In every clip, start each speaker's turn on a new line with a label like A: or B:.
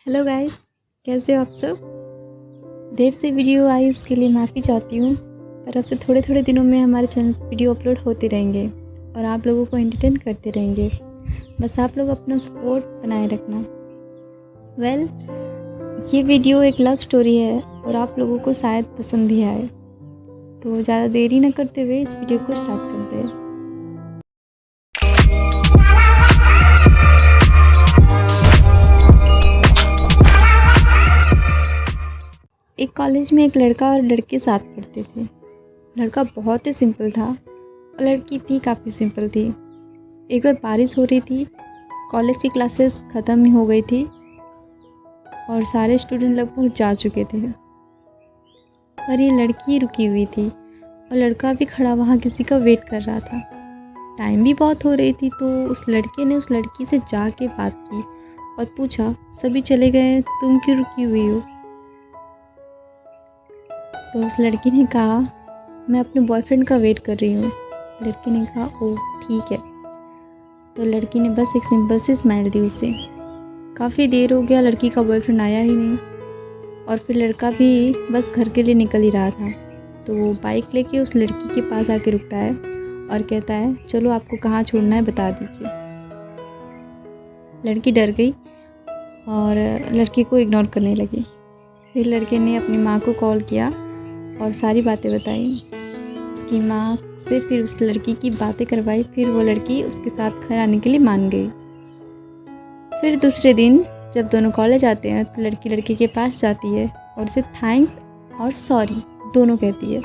A: Hello guys, कैसे हो आप सब। देर से वीडियो आई उसके लिए माफ़ी चाहती हूँ, पर अब से थोड़े थोड़े दिनों में हमारे चैनल पर वीडियो अपलोड होते रहेंगे और आप लोगों को एंटरटेन करते रहेंगे। बस आप लोग अपना सपोर्ट बनाए रखना। ये वीडियो एक लव स्टोरी है और आप लोगों को शायद पसंद भी आए, तो ज़्यादा देरी न करते हुए इस वीडियो को स्टार्ट करते हैं। एक कॉलेज में एक लड़का और लड़के साथ पढ़ते थे। लड़का बहुत ही सिंपल था और लड़की भी काफ़ी सिंपल थी। एक बार बारिश हो रही थी, कॉलेज की क्लासेस ख़त्म हो गई थी और सारे स्टूडेंट लगभग जा चुके थे, पर ये लड़की रुकी हुई थी और लड़का भी खड़ा वहाँ किसी का वेट कर रहा था। टाइम भी बहुत हो रही थी, तो उस लड़के ने उस लड़की से जाके बात की और पूछा, सभी चले गए, तुम क्यों रुकी हुई हो। तो उस लड़की ने कहा, मैं अपने बॉयफ्रेंड का वेट कर रही हूँ। लड़की ने कहा, ओह ठीक है। तो लड़की ने बस एक सिंपल सी स्माइल दी उसे। काफ़ी देर हो गया, लड़की का बॉयफ्रेंड आया ही नहीं और फिर लड़का भी बस घर के लिए निकल ही रहा था। तो वो बाइक लेके उस लड़की के पास आके रुकता है और कहता है, चलो आपको कहाँ छोड़ना है बता दीजिए। लड़की डर गई और लड़के को इग्नोर करने लगी। फिर लड़के ने अपनी माँ को कॉल किया और सारी बातें बताई। उसकी माँ से फिर उस लड़की की बातें करवाई। फिर वो लड़की उसके साथ घर आने के लिए मान गई। फिर दूसरे दिन जब दोनों कॉलेज आते हैं तो लड़की लड़के के पास जाती है और उसे थैंक्स और सॉरी दोनों कहती है।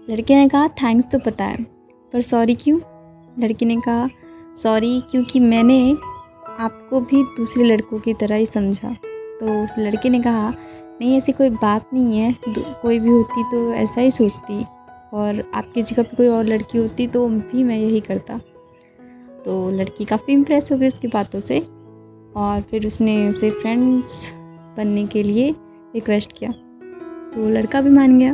A: लड़के ने कहा, थैंक्स तो पता है, पर सॉरी क्यों। लड़की ने कहा, सॉरी क्योंकि मैंने आपको भी दूसरे लड़कों की तरह ही समझा। तो उस लड़के ने कहा, नहीं ऐसी कोई बात नहीं है, कोई भी होती तो ऐसा ही सोचती और आपकी जगह पे कोई और लड़की होती तो भी मैं यही करता। तो लड़की काफ़ी इम्प्रेस हो गई उसकी बातों से और फिर उसने उसे फ्रेंड्स बनने के लिए रिक्वेस्ट किया। तो लड़का भी मान गया।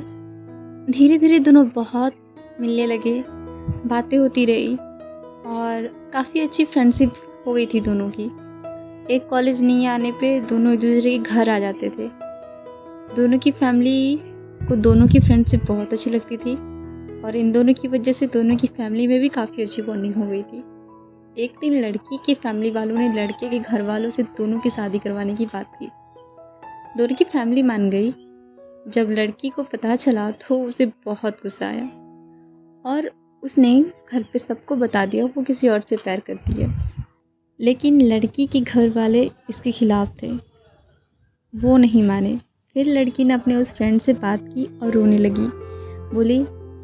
A: धीरे धीरे दोनों बहुत मिलने लगे, बातें होती रही और काफ़ी अच्छी फ्रेंडशिप हो गई थी दोनों की। एक कॉलेज नहीं आने पे दोनों एक दूसरे के घर आ जाते थे। दोनों की फैमिली को दोनों की फ्रेंडशिप बहुत अच्छी लगती थी और इन दोनों की वजह से दोनों की फैमिली में भी काफ़ी अच्छी बॉन्डिंग हो गई थी। एक दिन लड़की की फैमिली वालों ने लड़के के घर वालों से दोनों की शादी करवाने की बात की। दोनों की फैमिली मान गई। जब लड़की को पता चला तो उसे बहुत गुस्सा आया और उसने घर पे सबको बता दिया वो किसी और से प्यार करती है। लेकिन लड़की के घर वाले इसके खिलाफ थे, वो नहीं माने। फिर लड़की ने अपने उस फ्रेंड से बात की और रोने लगी। बोली,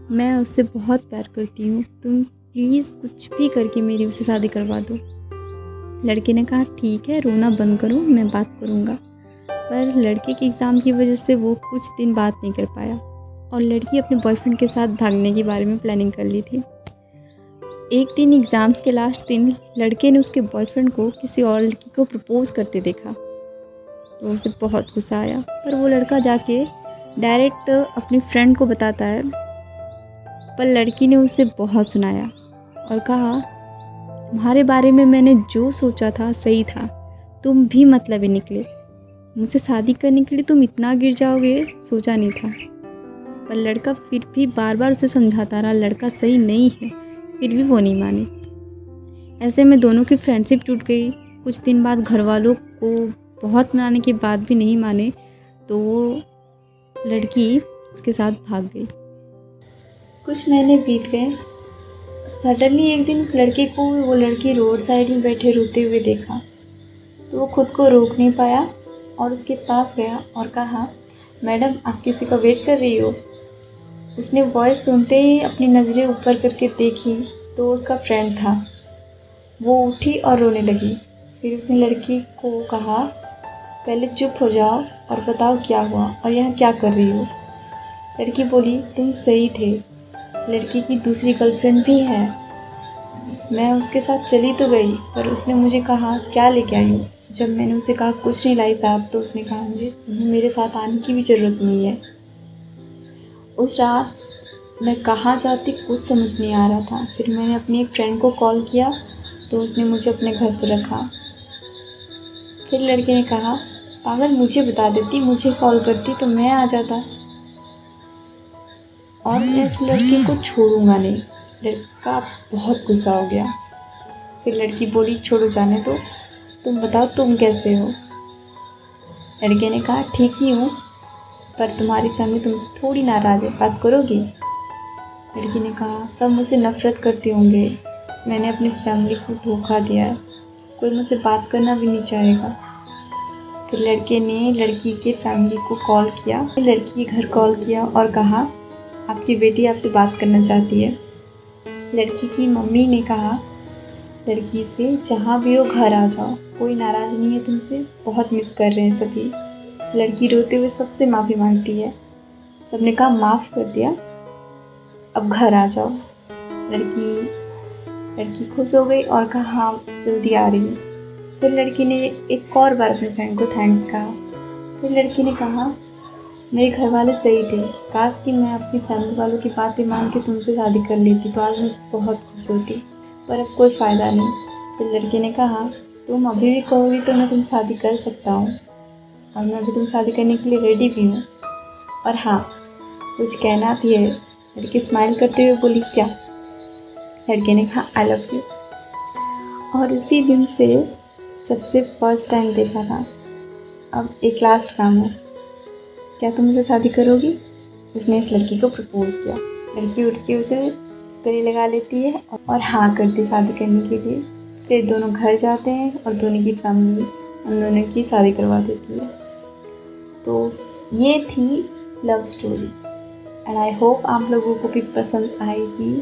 A: मैं उससे बहुत प्यार करती हूँ, तुम प्लीज़ कुछ भी करके मेरी उससे शादी करवा दो। लड़के ने कहा, ठीक है, रोना बंद करो, मैं बात करूँगा। पर लड़के के एग्ज़ाम की वजह से वो कुछ दिन बात नहीं कर पाया और लड़की अपने बॉयफ्रेंड के साथ भागने के बारे में प्लानिंग कर ली थी। एक दिन एग्ज़ाम्स के लास्ट दिन लड़के ने उसके बॉयफ्रेंड को किसी और लड़की को प्रपोज़ करते देखा तो उसे बहुत गुस्सा आया, पर वो लड़का जाके डायरेक्ट अपनी फ्रेंड को बताता है। पर लड़की ने उसे बहुत सुनाया और कहा, तुम्हारे बारे में मैंने जो सोचा था सही था, तुम भी मतलबी निकले, मुझसे शादी करने के लिए तुम इतना गिर जाओगे सोचा नहीं था। पर लड़का फिर भी बार बार उसे समझाता रहा लड़का सही नहीं है, फिर भी वो नहीं माने। ऐसे में दोनों की फ्रेंडशिप टूट गई। कुछ दिन बाद घर वालों को बहुत मनाने के बाद भी नहीं माने तो वो लड़की उसके साथ भाग गई। कुछ महीने बीत गए। सडनली एक दिन उस लड़के को वो लड़की रोड साइड में बैठे रोते हुए देखा तो वो खुद को रोक नहीं पाया और उसके पास गया और कहा, मैडम आप किसी का वेट कर रही हो। उसने वॉइस सुनते ही अपनी नज़रें ऊपर करके देखी तो उसका फ्रेंड था। वो उठी और रोने लगी। फिर उसने लड़की को कहा, पहले चुप हो जाओ और बताओ क्या हुआ और यहाँ क्या कर रही हो। लड़की बोली, तुम सही थे, लड़की की दूसरी गर्लफ्रेंड भी है। मैं उसके साथ चली तो गई पर उसने मुझे कहा, क्या लेके आई हो। जब मैंने उसे कहा कुछ नहीं लाई साहब, तो उसने कहा, मुझे मेरे साथ आने की भी ज़रूरत नहीं है। उस रात मैं कहाँ जाती कुछ समझ नहीं आ रहा था। फिर मैंने अपनी एक फ्रेंड को कॉल किया तो उसने मुझे अपने घर पर रखा। फिर लड़के ने कहा, पागल, मुझे बता देती, मुझे कॉल करती तो मैं आ जाता, और मैं इस लड़के को छोड़ूंगा नहीं। लड़का बहुत गुस्सा हो गया। फिर लड़की बोली, छोड़ो, जाने दो, तुम बताओ तुम कैसे हो। लड़के ने कहा, ठीक ही हूँ, पर तुम्हारी फैमिली तुमसे थोड़ी नाराज़ है, बात करोगी। लड़की ने कहा, सब मुझसे नफ़रत करते होंगे, मैंने अपनी फैमिली को धोखा दिया है, कोई मुझसे बात करना भी नहीं चाहेगा। फिर लड़के ने लड़की के फैमिली को कॉल किया, लड़की के घर कॉल किया और कहा, आपकी बेटी आपसे बात करना चाहती है। लड़की की मम्मी ने कहा लड़की से, जहाँ भी हो घर आ जाओ, कोई नाराज़ नहीं है तुमसे, बहुत मिस कर रहे हैं सभी। लड़की रोते हुए सबसे माफ़ी मांगती है। सबने कहा, माफ़ कर दिया, अब घर आ जाओ। लड़की खुश हो गई और कहा, हाँ जल्दी आ रही हूँ। फिर लड़की ने एक और बार अपने फ्रेंड को थैंक्स कहा। फिर लड़की ने कहा, मेरे घर वाले सही थे, काश कि मैं अपनी फैमिली वालों की बातें मान के तुमसे शादी कर लेती तो आज मैं बहुत खुश होती, पर अब कोई फ़ायदा नहीं। फिर लड़के ने कहा, तुम अभी भी कहोगी तो मैं तुमसे शादी कर सकता हूँ, और मैं अभी तुम शादी करने के लिए रेडी भी हूँ, और हाँ कुछ कहना भी है। लड़की स्माइल करते हुए बोली, क्या। लड़के ने कहा, आई लव यू। और उसी दिन से, जब से फर्स्ट टाइम देखा था, अब एक लास्ट काम है, क्या तुम मुझसे शादी करोगी। उसने इस लड़की को प्रपोज़ किया। लड़की उठ के उसे गले लगा लेती है और हाँ करती शादी करने के लिए। फिर दोनों घर जाते हैं और दोनों की फैमिली उन दोनों की शादी करवा देती है। तो ये थी love story, and I hope आप लोगों को भी पसंद आएगी।